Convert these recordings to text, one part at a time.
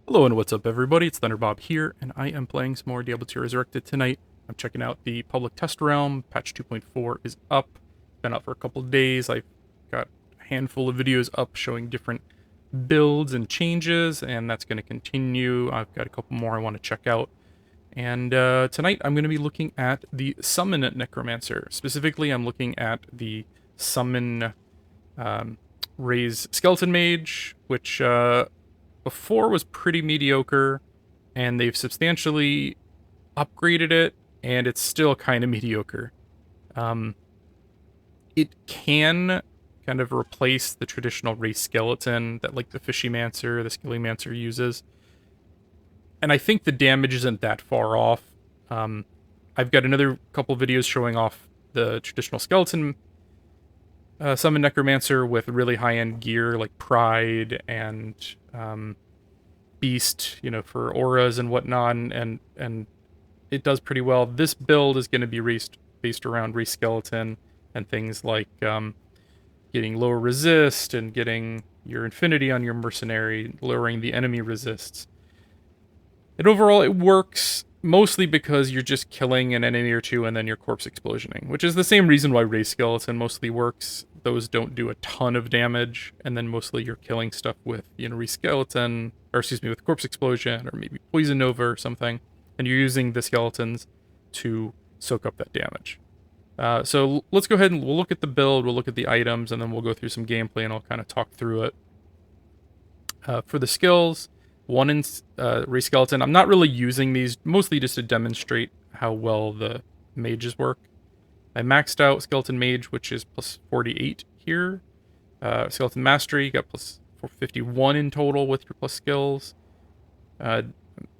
Hello and what's up everybody, it's Thunderbob here, and I am playing some more Diablo 2 Resurrected tonight. I'm checking out the public test realm. Patch 2.4 is up. Been up for a couple of days. I've got a handful of videos up showing different builds and changes, and that's going to continue. I've got a couple more I want to check out. And tonight I'm going to be looking at the Summon Necromancer. Specifically, I'm looking at the Summon Raise Skeleton Mage, which before was pretty mediocre, and they've substantially upgraded it, and it's still kind of mediocre. It can kind of replace the traditional race skeleton that like the Fishymancer, the Skelemancer uses. And I think the damage isn't that far off. I've got another couple videos showing off the traditional skeleton Summon Necromancer with really high-end gear like Pride and Beast, you know, for auras and whatnot, and it does pretty well. This build is going to be based around race skeleton and things like getting lower resist and getting your infinity on your mercenary, lowering the enemy resists. And overall, it works mostly because you're just killing an enemy or two and then your corpse explosioning, which is the same reason why race skeleton mostly works. Those don't do a ton of damage, and then mostly you're killing stuff with, you know, re-skeleton, or excuse me, with corpse explosion, or maybe poison nova or something, and you're using the skeletons to soak up that damage. So let's go ahead and we'll look at the build, we'll look at the items, and then we'll go through some gameplay and I'll kind of talk through it. For the skills, one in race skeleton, I'm not really using these, mostly just to demonstrate how well the mages work. I maxed out Skeleton Mage, which is plus 48 here. Skeleton Mastery, got plus 451 in total with your plus skills. And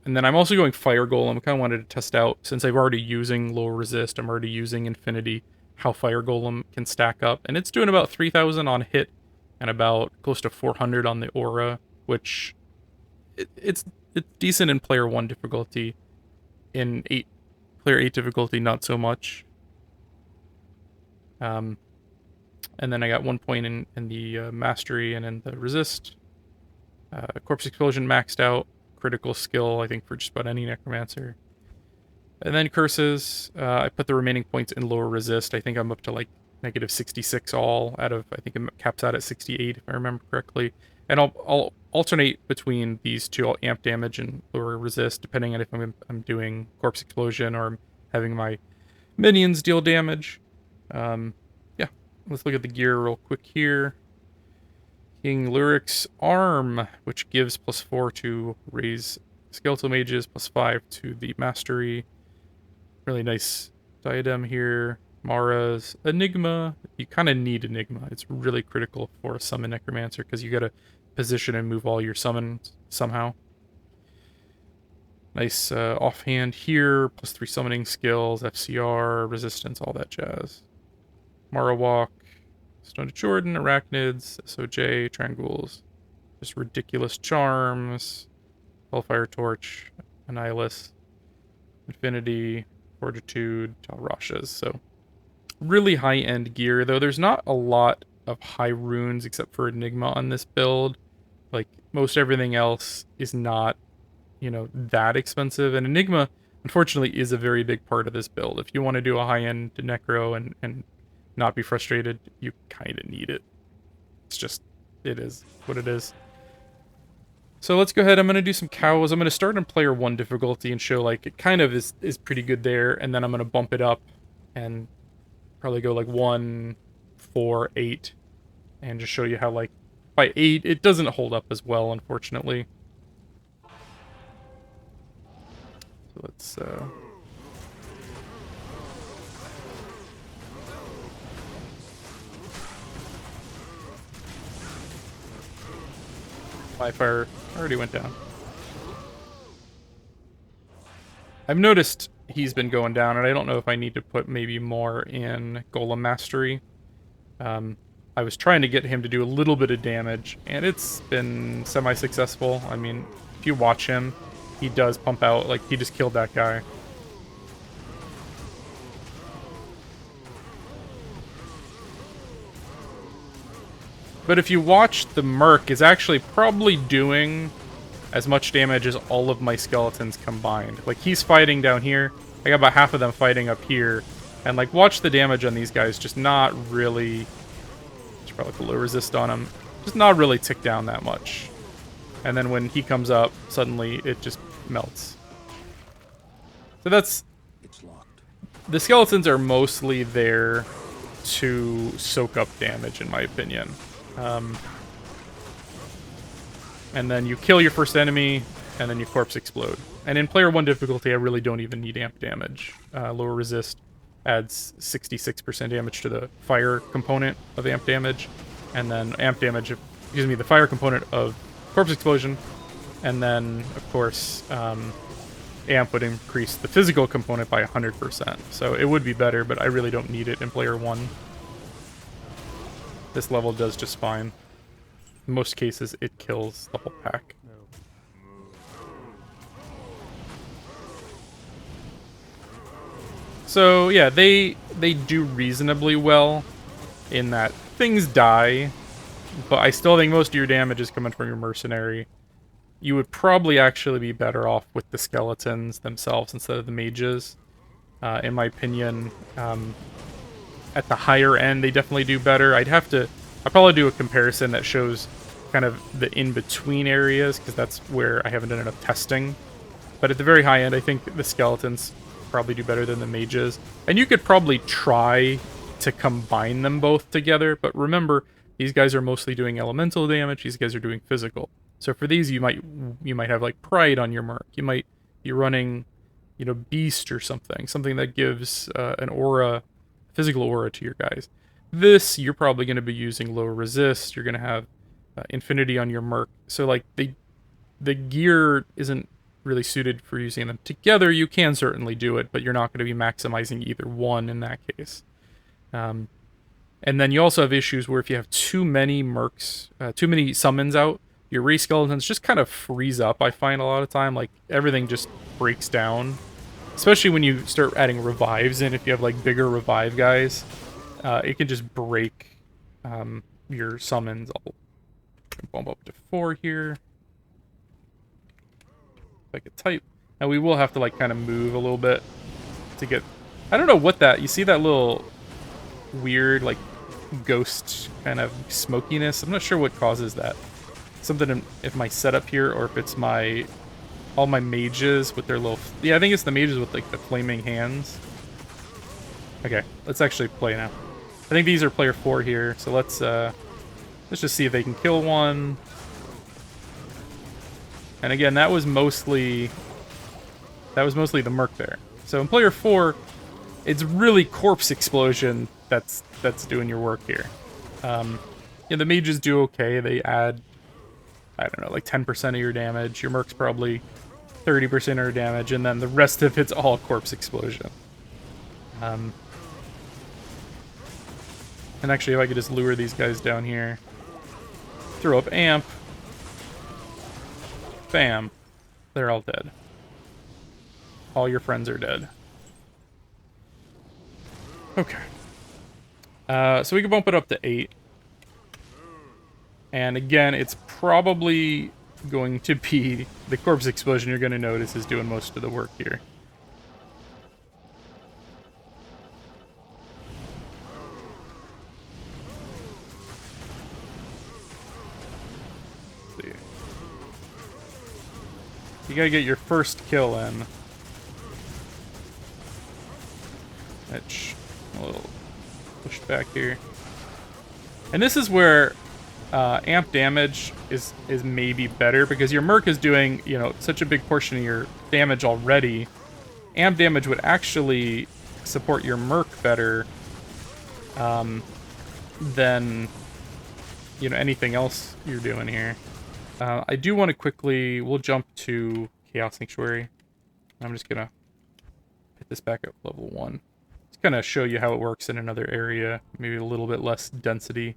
then I'm also going Fire Golem. I kind of wanted to test out, since I'm already using low resist, I'm already using Infinity, how Fire Golem can stack up. And it's doing about 3,000 on hit and about close to 400 on the aura, which it's decent in player 1 difficulty. In player 8 difficulty, not so much. And then I got 1 point in the mastery and in the resist. Corpse explosion maxed out. Critical skill, I think, for just about any necromancer. And then curses. I put the remaining points in lower resist. I think I'm up to like negative 66 all out of, I think it caps out at 68 if I remember correctly. And I'll alternate between these two. I'll amp damage and lower resist depending on if I'm doing corpse explosion or I'm having my minions deal damage. Yeah, let's look at the gear real quick here. King Lyric's Arm, which gives plus 4 to raise skeletal mages, plus 5 to the mastery. Really nice diadem here. Mara's Enigma. You kind of need Enigma. It's really critical for a summon necromancer because you gotta position and move all your summons somehow. Nice offhand here, plus 3 summoning skills, FCR, resistance, all that jazz. Mara Walk, Stone of Jordan, Arachnids, SOJ, Triangles, just ridiculous charms, Hellfire Torch, Annihilus, Infinity, Fortitude, Talrashas. So really high-end gear, though there's not a lot of high runes except for Enigma on this build. Like, most everything else is not, you know, that expensive, and Enigma, unfortunately, is a very big part of this build. If you want to do a high-end Necro and not be frustrated, you kind of need it. It's just, it is what it is. So let's go ahead, I'm going to do some cows. I'm going to start in player 1 difficulty and show, like, it kind of is pretty good there, and then I'm going to bump it up and probably go, like, 1, 4, 8, and just show you how, like, by 8, it doesn't hold up as well, unfortunately. So let's, my fire already went down. I've noticed he's been going down, and I don't know if I need to put maybe more in Golem Mastery. I was trying to get him to do a little bit of damage, and it's been semi-successful. I mean, if you watch him, he does pump out, like, he just killed that guy. But if you watch, the Merc is actually probably doing as much damage as all of my skeletons combined. Like, he's fighting down here. I got about half of them fighting up here. And, like, watch the damage on these guys. Just not really... Just probably put low resist on him. Just not really tick down that much. And then when he comes up, suddenly it just melts. So that's... It's locked. The skeletons are mostly there to soak up damage, in my opinion. And then you kill your first enemy, and then your corpse explode. And in player 1 difficulty, I really don't even need amp damage. Lower resist adds 66% damage to the fire component of amp damage, and then amp damage, excuse me, the fire component of corpse explosion, and then, of course, amp would increase the physical component by 100%. So it would be better, but I really don't need it in player 1. This level does just fine. In most cases, it kills the whole pack. So yeah, they do reasonably well in that things die, but I still think most of your damage is coming from your mercenary. You would probably actually be better off with the skeletons themselves instead of the mages. In my opinion, at the higher end, they definitely do better. I'll probably do a comparison that shows kind of the in-between areas, because that's where I haven't done enough testing. But at the very high end, I think the skeletons probably do better than the mages. And you could probably try to combine them both together, but remember, these guys are mostly doing elemental damage, these guys are doing physical. So for these, you might have like Pride on your mark. You might be running, you know, Beast or something that gives an aura, physical aura to your guys. This, you're probably going to be using low resist. You're going to have Infinity on your merc. So like the gear isn't really suited for using them together. You can certainly do it, but you're not going to be maximizing either one in that case. And then you also have issues where if you have too many mercs, too many summons out, your race skeletons just kind of freeze up, I find a lot of time. Like, everything just breaks down. Especially when you start adding revives in. If you have, like, bigger revive guys, it can just break your summons. I'll bump up to 4 here. If I could type. Now, we will have to, like, kind of move a little bit to get... I don't know what that... You see that little weird, like, ghost kind of smokiness? I'm not sure what causes that. Something if my setup here, or if it's all my mages with their little... Yeah, I think it's the mages with, like, the flaming hands. Okay, let's actually play now. I think these are player 4 here, so let's just see if they can kill one. And again, that was mostly the merc there. So in player 4, it's really corpse explosion that's doing your work here. Yeah, the mages do okay. They add, I don't know, like 10% of your damage. Your merc's probably 30% of your damage, and then the rest of it's all corpse explosion. And actually, if I could just lure these guys down here, throw up amp, bam, they're all dead. All your friends are dead. Okay. So we can bump it up to 8. And again, it's probably going to be the corpse explosion you're going to notice is doing most of the work here. Let's see. You gotta get your first kill in. Which, a little push back here. And this is where amp damage is maybe better, because your merc is doing, you know, such a big portion of your damage already. Amp damage would actually support your merc better than, you know, anything else you're doing here. I do want to quickly, we'll jump to Chaos Sanctuary. I'm just gonna hit this back at level 1. Just kind of show you how it works in another area, maybe a little bit less density.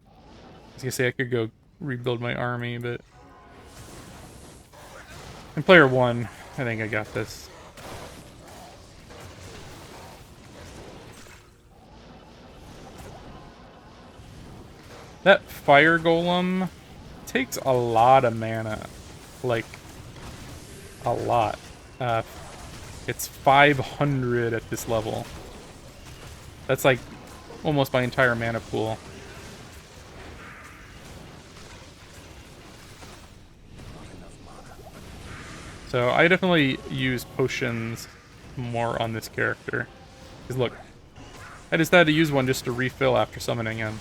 I was gonna say I could go rebuild my army, but in player 1, I think I got this. That fire golem takes a lot of mana. Like, a lot. It's 500 at this level. That's like almost my entire mana pool. So I definitely use potions more on this character. Because look, I just had to use one just to refill after summoning him.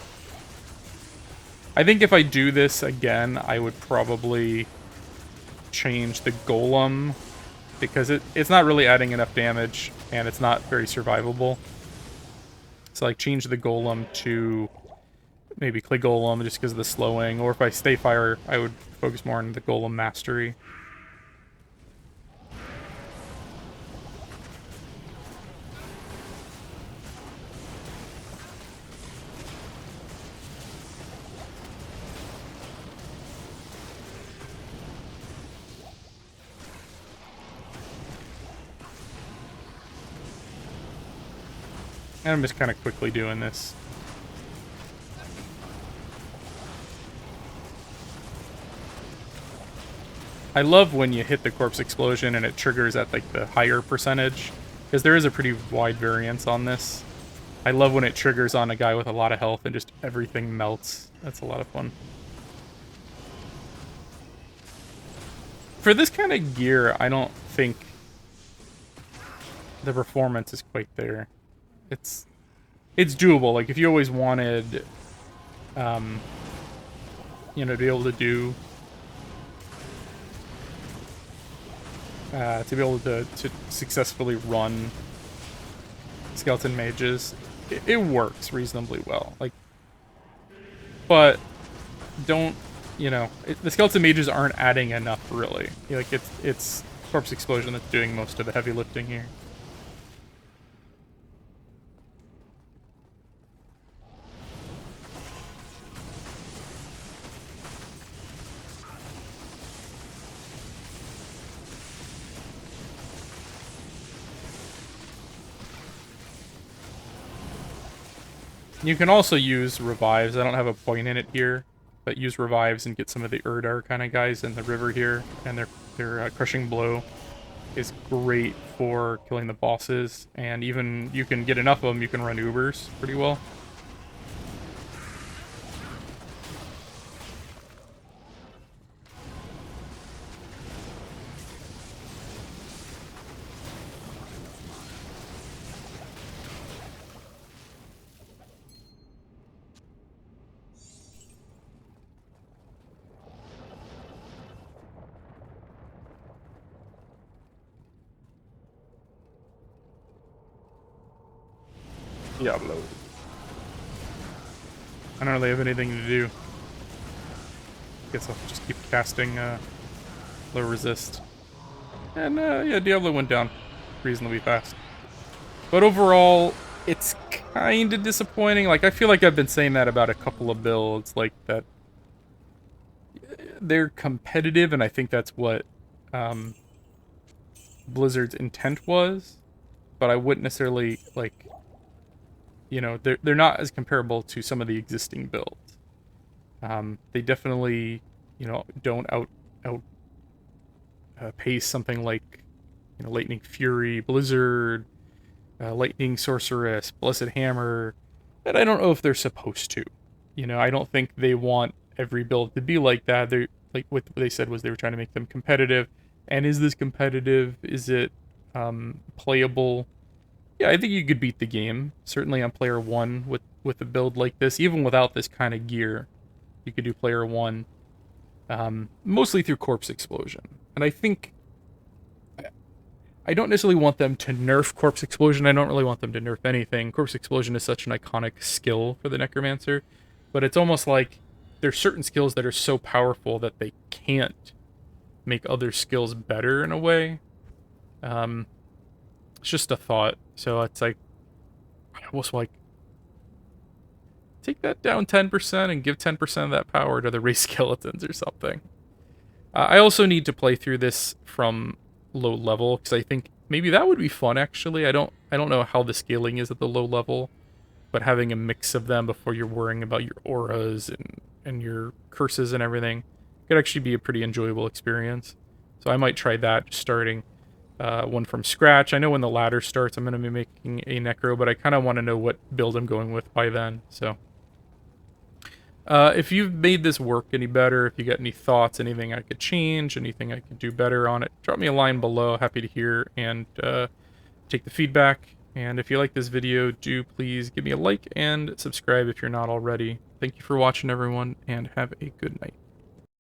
I think if I do this again, I would probably change the golem, because it's not really adding enough damage, and it's not very survivable. So like change the golem to maybe clay golem just because of the slowing, or if I stay fire, I would focus more on the golem mastery. And I'm just kind of quickly doing this. I love when you hit the corpse explosion and it triggers at like the higher percentage, because there is a pretty wide variance on this. I love when it triggers on a guy with a lot of health and just everything melts. That's a lot of fun. For this kind of gear, I don't think the performance is quite there. It's doable. Like, if you always wanted, you know, to be able to do, to be able to successfully run skeleton mages, it works reasonably well. Like, but don't, you know, the skeleton mages aren't adding enough, really. Like, it's corpse explosion that's doing most of the heavy lifting here. You can also use revives. I don't have a point in it here, but use revives and get some of the Urdar kind of guys in the river here, and their crushing blow is great for killing the bosses, and even you can get enough of them, you can run Ubers pretty well. Diablo. I don't really have anything to do. Guess I'll just keep casting low resist. And yeah, Diablo went down reasonably fast. But overall, it's kind of disappointing. Like, I feel like I've been saying that about a couple of builds, like that they're competitive, and I think that's what Blizzard's intent was. But I wouldn't necessarily, like, you know, they're not as comparable to some of the existing builds. They definitely, you know, don't out pace something like, you know, Lightning Fury, Blizzard, Lightning Sorceress, Blessed Hammer, and I don't know if they're supposed to. You know, I don't think they want every build to be like that. They're, like, what they said was they were trying to make them competitive. And is this competitive? Is it playable? Yeah, I think you could beat the game. Certainly on player 1 with a build like this. Even without this kind of gear, you could do player 1. Mostly through Corpse Explosion. And I think I don't necessarily want them to nerf Corpse Explosion. I don't really want them to nerf anything. Corpse Explosion is such an iconic skill for the Necromancer. But it's almost like there's certain skills that are so powerful that they can't make other skills better in a way. It's just a thought. So it's like, I almost like, take that down 10% and give 10% of that power to the race skeletons or something. I also need to play through this from low level, because I think maybe that would be fun, actually. I don't know how the scaling is at the low level. but having a mix of them before you're worrying about your auras and your curses and everything could actually be a pretty enjoyable experience. So I might try that, just starting one from scratch. I know when the ladder starts, I'm going to be making a Necro, but I kind of want to know what build I'm going with by then. So if you've made this work any better, if you got any thoughts, anything I could change, anything I could do better on it, drop me a line below. Happy to hear and take the feedback. And if you like this video, do please give me a like and subscribe if you're not already. Thank you for watching, everyone, and have a good night.